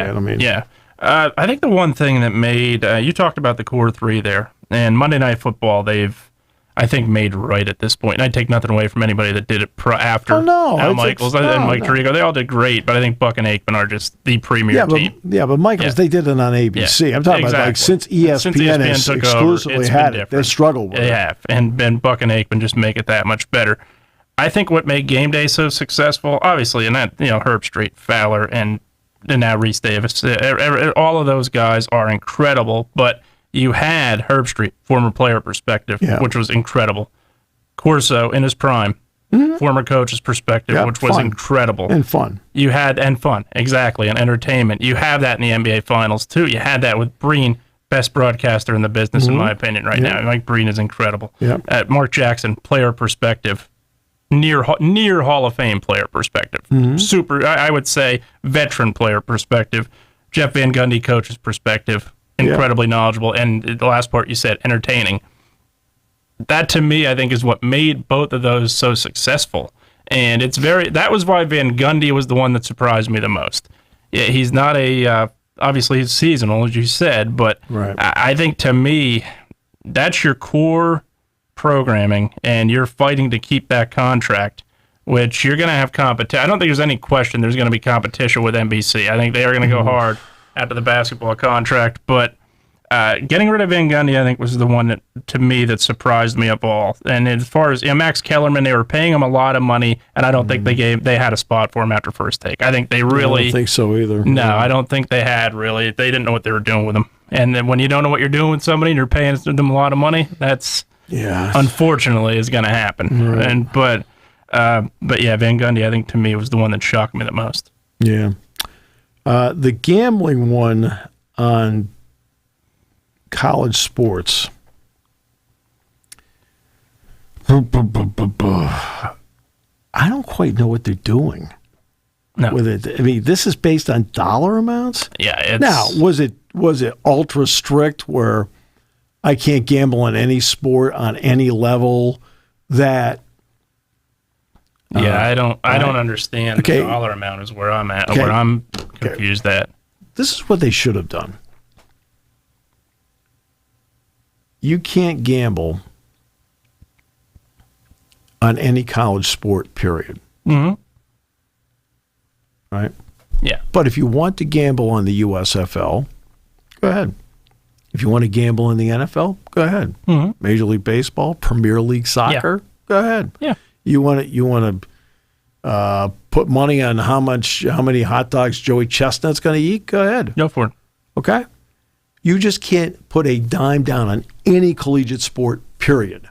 I think the one thing that made, you talked about the core 3 there, and Monday Night Football, they've, I think, made right at this point. And I take nothing away from anybody that did it after Al Michaels and Mike Tirico. They all did great, but I think Buck and Aikman are just the premier team. But Michaels, they did it on ABC. Yeah, I'm talking about, like, since ESPN has exclusively had it, they've struggled with it. They have, and Buck and Aikman just make it that much better. I think what made Game Day so successful, obviously, and that, Herb Street, Fowler, and now Reese Davis, all of those guys are incredible, but you had Herb Street, former player perspective, which was incredible. Corso in his prime, former coach's perspective, which was incredible. And fun. You had, and fun, exactly, and entertainment. You have that in the NBA Finals, too. You had that with Breen, best broadcaster in the business, in my opinion, right now. Mike Breen is incredible. Mark Jackson, player perspective. Near Hall of Fame player perspective. Super, I would say, veteran player perspective. Jeff Van Gundy, coach's perspective. Incredibly knowledgeable. And the last part you said, entertaining. That, to me, I think, is what made both of those so successful. And that was why Van Gundy was the one that surprised me the most. Yeah, he's not obviously he's seasonal, as you said, but I think, to me, that's your core programming, and you're fighting to keep that contract, which you're going to have competition. I don't think there's any question there's going to be competition with NBC. I think they are going to go hard after the basketball contract, but getting rid of Van Gundy, I think, was the one that, to me, that surprised me of all. And as far as Max Kellerman, they were paying him a lot of money, and I don't think they had a spot for him after First Take. I think they really... I don't think so either. No, I don't think they had, really. They didn't know what they were doing with him. And then when you don't know what you're doing with somebody and you're paying them a lot of money, that's... unfortunately, is going to happen. Right. But Van Gundy, I think, to me, was the one that shocked me the most. Yeah. The gambling one on college sports. I don't quite know what they're doing. No. With it, I mean, this is based on dollar amounts. Yeah. It's, Now, was it ultra strict where I can't gamble on any sport on any level that? Yeah, I don't understand. Okay. The dollar amount is where I'm at. Okay. Where I'm confused at. This is what they should have done. You can't gamble on any college sport, period. Mm-hmm. Right? Yeah. But if you want to gamble on the USFL, go ahead. If you want to gamble in the NFL, go ahead. Mm-hmm. Major League Baseball, Premier League Soccer, go ahead. Yeah. You want to put money on how many hot dogs Joey Chestnut's going to eat? Go ahead. Go for it. Okay? You just can't put a dime down on any collegiate sport, period.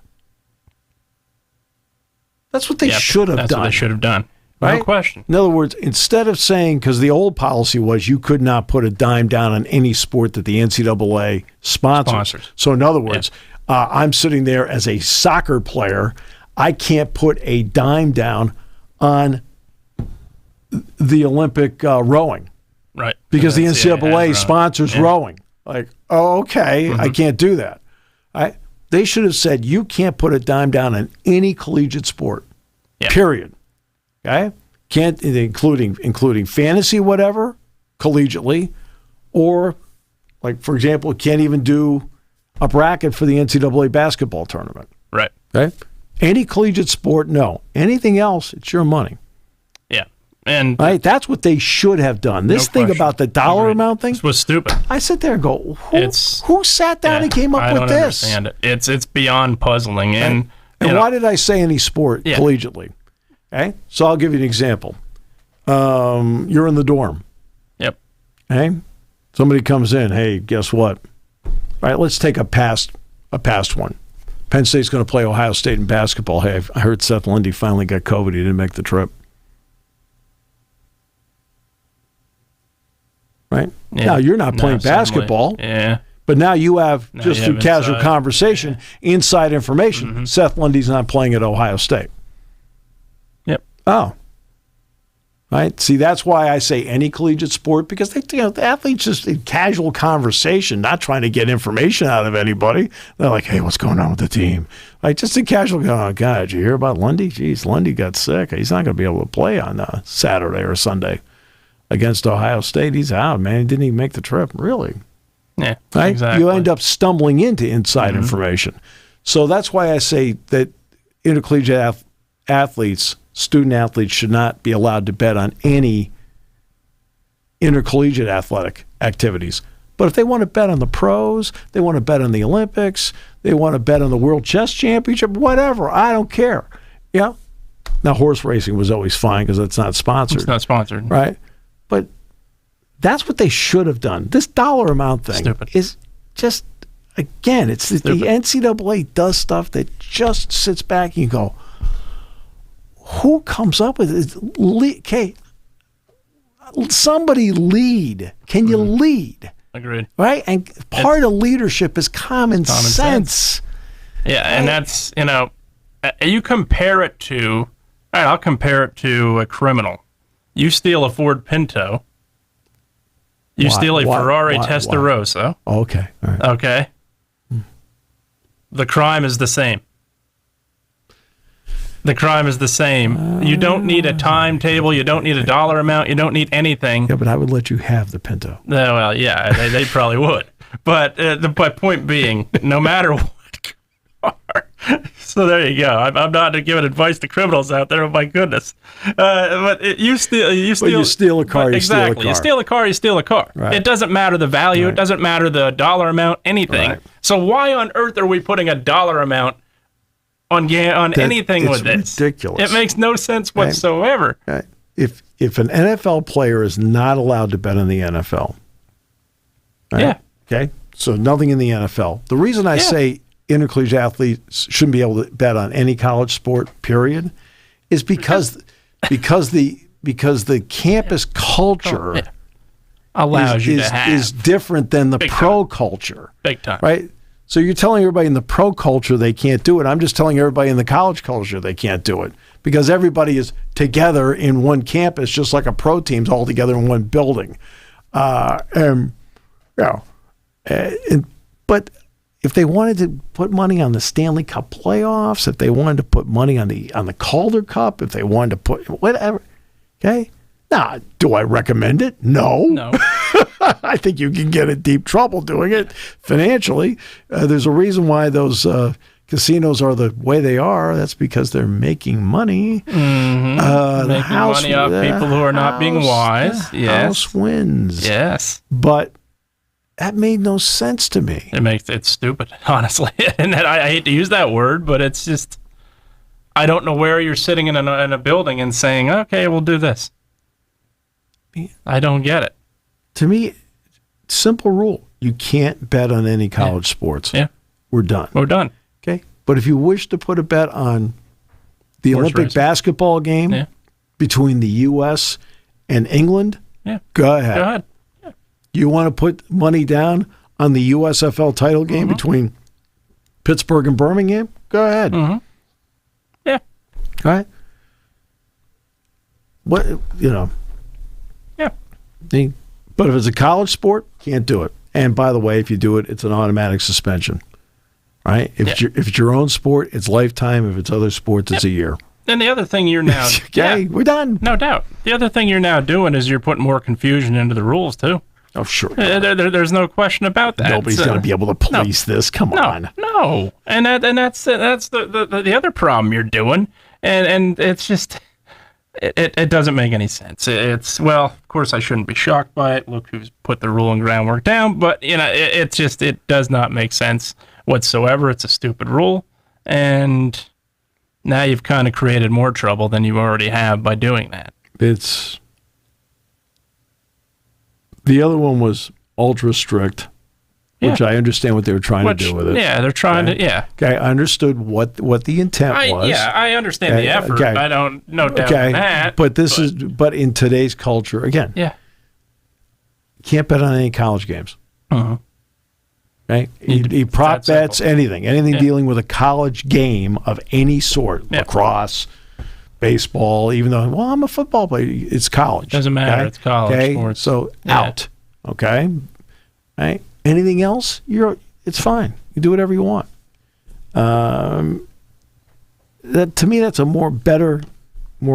That's what they should have done. That's what they should have done. Right? No question. In other words, instead of saying, because the old policy was you could not put a dime down on any sport that the NCAA sponsors. So in other words, I'm sitting there as a soccer player. I can't put a dime down on the Olympic rowing. Right. Because the NCAA sponsors rowing. Like, oh, okay, I can't do that. They should have said you can't put a dime down on any collegiate sport, period. Okay? Can't, including fantasy, whatever, collegiately, or, like, for example, can't even do a bracket for the NCAA basketball tournament. Right. Okay? Any collegiate sport, no. Anything else, it's your money. Yeah. And right? That's what they should have done. This thing about the dollar amount thing. This was stupid. I sit there and go, who sat down and came up with this? I don't understand it. It's beyond puzzling. And why did I say any sport collegiately? Okay? So I'll give you an example. You're in the dorm. Yep. Okay? Somebody comes in, hey, guess what? All right, let's take a past one. Penn State's going to play Ohio State in basketball. Hey, I heard Seth Lundy finally got COVID. He didn't make the trip. Right? Yeah. Now, you're not playing basketball. Yeah. But now you have, just through casual conversation, inside information. Mm-hmm. Seth Lundy's not playing at Ohio State. Yep. Oh. Right? See, that's why I say any collegiate sport, because the athletes just in casual conversation, not trying to get information out of anybody. They're like, hey, what's going on with the team? Like, just in casual, oh, God, did you hear about Lundy? Geez, Lundy got sick. He's not going to be able to play on Saturday or Sunday against Ohio State. He's out, man. He didn't even make the trip. Really? Yeah, right? Exactly. You end up stumbling into inside information. So that's why I say that intercollegiate athletes, student athletes, should not be allowed to bet on any intercollegiate athletic activities. But if they want to bet on the pros, they want to bet on the Olympics, they want to bet on the World Chess Championship, whatever, I don't care. Yeah. Now, horse racing was always fine because it's not sponsored. It's not sponsored. Right. But that's what they should have done. This dollar amount thing is just, again, it's the NCAA does stuff that just sits back and you go, who comes up with it? Okay, somebody lead. Can you lead? Agreed. Right? And part of leadership is common sense. Yeah, and that's, you compare it to, all right, I'll compare it to a criminal. You steal a Ford Pinto. You steal a Ferrari Testarossa. Okay. All right. Okay. The crime is the same. The crime is the same. You don't need a timetable. You don't need a dollar amount. You don't need anything. Yeah, but I would let you have the Pinto. Well, yeah, they probably would. But the point being, no matter what car. So there you go. I'm not giving advice to criminals out there. Oh my goodness! But you steal a car. Exactly. You steal a car. You steal a car. Right. It doesn't matter the value. Right. It doesn't matter the dollar amount. Anything. Right. So why on earth are we putting a dollar amount on anything with this? It's ridiculous. It makes no sense whatsoever. Right. If an NFL player is not allowed to bet on the NFL, right? Yeah. Okay. So nothing in the NFL. The reason I say intercollegiate athletes shouldn't be able to bet on any college sport, period, is because the campus culture allows you to have is different than the pro culture. Big time. Right? So you're telling everybody in the pro culture they can't do it. I'm just telling everybody in the college culture they can't do it because everybody is together in one campus, just like a pro team's all together in one building. But if they wanted to put money on the Stanley Cup playoffs, if they wanted to put money on the Calder Cup, if they wanted to put whatever, okay. Now, do I recommend it? No. I think you can get in deep trouble doing it financially. There's a reason why those casinos are the way they are. That's because they're making money. Mm-hmm. Making money off people who are not being wise. Yes. House wins. Yes. But that made no sense to me. It's stupid, honestly. And I hate to use that word, but it's just, I don't know where you're sitting in a building and saying, okay, we'll do this. I don't get it. To me, simple rule. You can't bet on any college sports. Yeah. We're done. Okay? But if you wish to put a bet on the Olympic basketball game between the U.S. and England, go ahead. Yeah. You want to put money down on the USFL title game between Pittsburgh and Birmingham? Go ahead. Mm-hmm. Yeah. All right? What, Yeah. But if it's a college sport, can't do it. And by the way, if you do it, it's an automatic suspension. Right? If it's your own sport, it's lifetime. If it's other sports, it's a year. And the other thing you're now... we're done. No doubt. The other thing you're now doing is you're putting more confusion into the rules, too. Oh, sure. There's no question about that. Nobody's going to be able to police this. Come on. No. And that's the other problem you're doing. And it's just... It doesn't make any sense. Well, of course I shouldn't be shocked by it. Look who's put the rule and groundwork down. But, it does not make sense whatsoever. It's a stupid rule. And now you've kind of created more trouble than you already have by doing that. The other one was ultra strict, which I understand what they were trying to do with it. Yeah, they're trying to, Okay, I understoed what the intent was. Yeah, I understand the effort. Okay. I don't, no doubt on that. But but in today's culture, again, you can't bet on any college games. Uh-huh. Okay? You prop bets, anything dealing with a college game of any sort, lacrosse, baseball, even though, I'm a football player, it's college. Doesn't matter, it's college. Okay, sports. so out. Okay, right. Anything else, it's fine. You do whatever you want. That to me, that's a more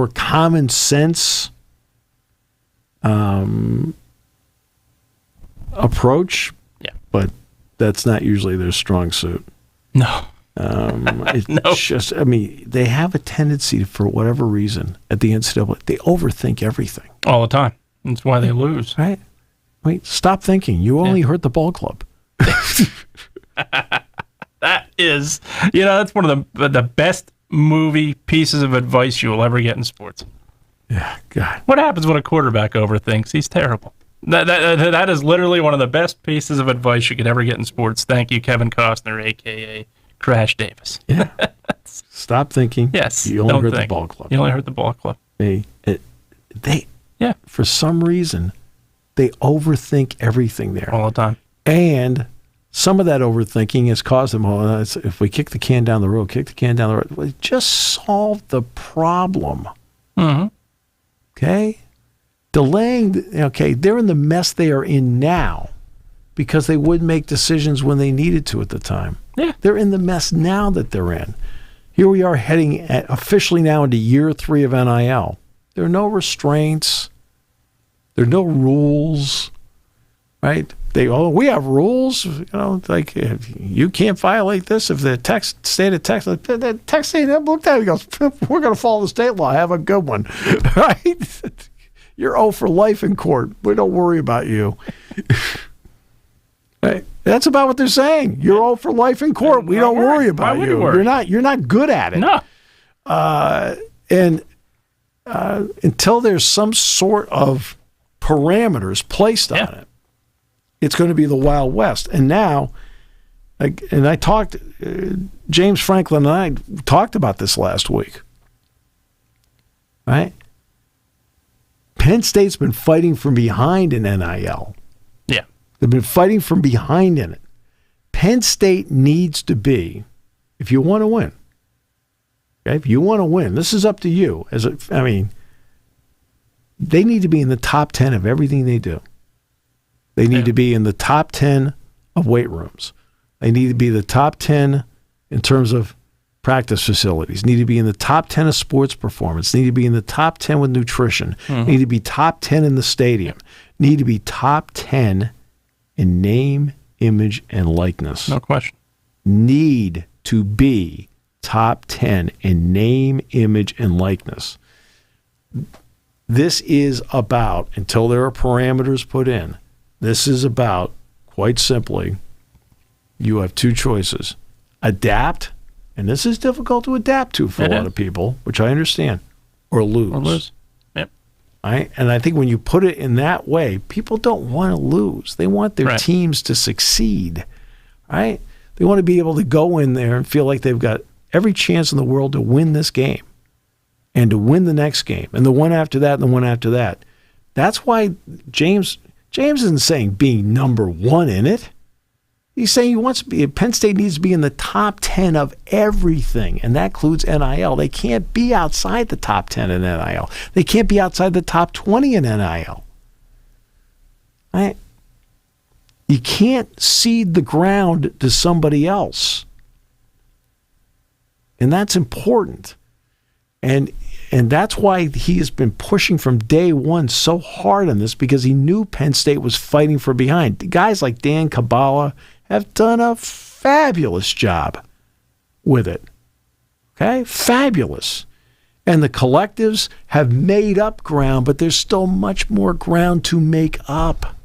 common sense approach. Yeah, but that's not usually their strong suit. No. It's just, they have a tendency, for whatever reason, at the NCAA, they overthink everything all the time. That's why they lose. Right? Wait, stop thinking. You only hurt the ball club. That is, that's one of the best movie pieces of advice you will ever get in sports. Yeah, God. What happens when a quarterback overthinks? He's terrible. That is literally one of the best pieces of advice you could ever get in sports. Thank you, Kevin Costner, a.k.a. Crash Davis. Yeah. Stop thinking. Yes. You only hurt the ball club. You only hurt the ball club. They for some reason, they overthink everything there. All the time. And some of that overthinking has caused them, if we kick the can down the road, well, just solve the problem. Mm-hmm. Okay? Delaying, they're in the mess they are in now because they wouldn't make decisions when they needed to at the time. Yeah. They're in the mess now that they're in. Here we are heading officially now into year 3 of NIL. There are no restraints. There are no rules, right? We have rules, like you can't violate this if the state of Texas, the Texas state looked at it and goes, we're going to follow the state law. Have a good one, right? You're 0 for life in court. We don't worry about you. Right? That's about what they're saying. You're 0 for life in court. We don't worry about you. You're not good at it. No. And until there's some sort of parameters placed on it, it's going to be the Wild West. And now, and I talked, James Franklin and I talked about this last week, right? Penn State's been fighting from behind in NIL. Yeah. They've been fighting from behind in it. Penn State needs to be, if you want to win, okay, if you want to win, this is up to you. They need to be in the top 10 of everything they do. They need to be in the top 10 of weight rooms. They need to be the top 10 in terms of practice facilities. Need to be in the top 10 of sports performance. Need to be in the top 10 with nutrition. Need to be top 10 in the stadium. Need to be top 10 in name, image, and likeness. No question. Need to be top 10 in name, image, and likeness. This is about, until there are parameters put in, this is about, quite simply, you have two choices. Adapt, and this is difficult to adapt to for a lot of people, which I understand, or lose. Or lose. Yep. Right? And I think when you put it in that way, people don't want to lose. They want their teams to succeed. Right? They want to be able to go in there and feel like they've got every chance in the world to win this game and to win the next game and the one after that and the one after that. That's why James isn't saying being number one in it. He's saying he wants to be, Penn State needs to be in the top 10 of everything, and that includes NIL. They can't be outside the top 10 in NIL. They can't be outside the top 20 in NIL. Right? You can't cede the ground to somebody else. And that's important. And that's why he has been pushing from day one so hard on this, because he knew Penn State was fighting for behind. Guys like Dan Kabbalah have done a fabulous job with it. Okay? Fabulous. And the collectives have made up ground, but there's still much more ground to make up.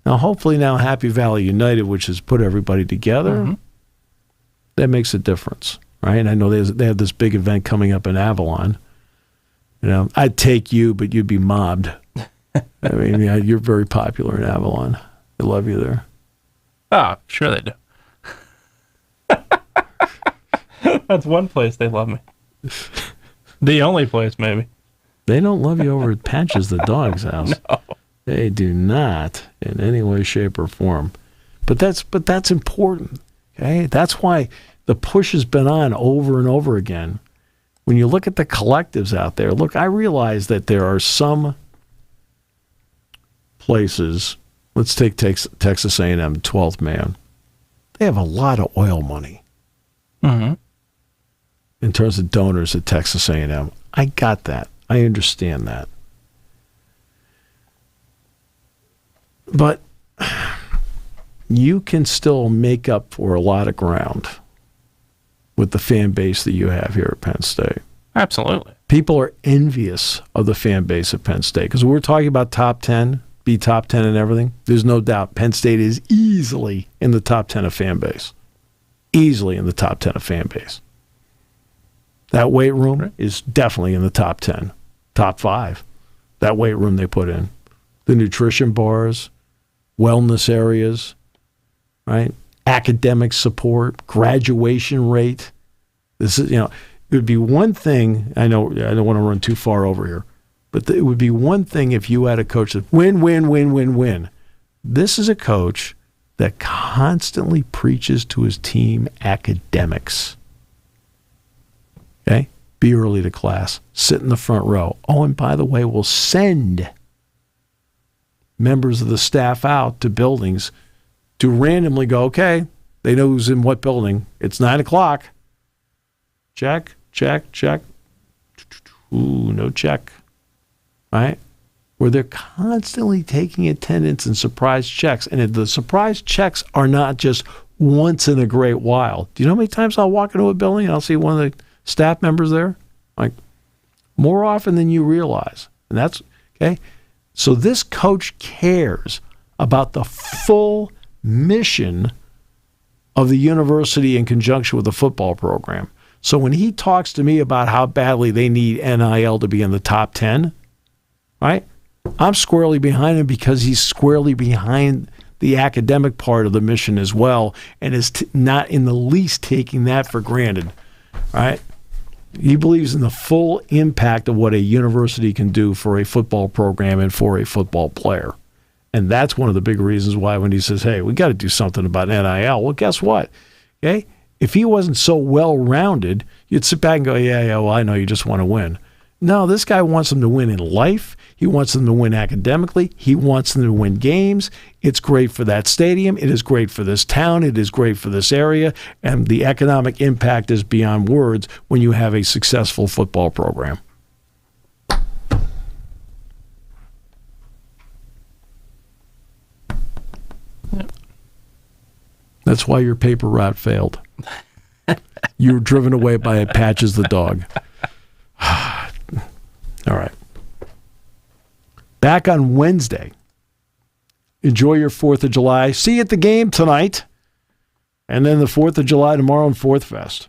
Now, hopefully now Happy Valley United, which has put everybody together, that makes a difference, right? And I know they have this big event coming up in Avalon. You know, I'd take you, but you'd be mobbed. I mean, yeah, you're very popular in Avalon. They love you there. Oh, sure they do. That's one place they love me. The only place, maybe. They don't love you over at Patches the dog's house. No. They do not in any way, shape, or form. But that's important. Okay? That's why the push has been on over and over again. When you look at the collectives out there, look, I realize that there are some places. Let's take Texas A&M, 12th man. They have a lot of oil money in terms of donors at Texas A&M. I got that. I understand that. But you can still make up for a lot of ground with the fan base that you have here at Penn State. Absolutely. People are envious of the fan base at Penn State because we're talking about top 10, be top 10 and everything. There's no doubt Penn State is easily in the top 10 of fan base. Easily in the top 10 of fan base. That weight room is definitely in the top 10, top 5. That weight room they put in. The nutrition bars, wellness areas, right? Academic support, graduation rate. This is, it would be one thing. I know I don't want to run too far over here, but it would be one thing if you had a coach that win, win, win, win, win. This is a coach that constantly preaches to his team academics. Okay? Be early to class. Sit in the front row. Oh, and by the way, we'll send members of the staff out to buildings to randomly go, okay, they know who's in what building. It's 9 o'clock. Check, check, check. Ooh, no check. Right? Where they're constantly taking attendance and surprise checks. And the surprise checks are not just once in a great while. Do you know how many times I'll walk into a building and I'll see one of the staff members there? Like, more often than you realize. And that's, okay? So this coach cares about the full mission of the university in conjunction with the football program. So when he talks to me about how badly they need NIL to be in the top 10, right? I'm squarely behind him because he's squarely behind the academic part of the mission as well and is not in the least taking that for granted, right? He believes in the full impact of what a university can do for a football program and for a football player. And that's one of the big reasons why when he says, hey, we got to do something about NIL. Well, guess what? Okay? If he wasn't so well-rounded, you'd sit back and go, yeah, well, I know you just want to win. No, this guy wants them to win in life. He wants them to win academically. He wants them to win games. It's great for that stadium. It is great for this town. It is great for this area. And the economic impact is beyond words when you have a successful football program. Yep. That's why your paper route failed. You were driven away by Patches the dog. All right. Back on Wednesday. Enjoy your 4th of July. See you at the game tonight. And then the 4th of July tomorrow in Fourth Fest.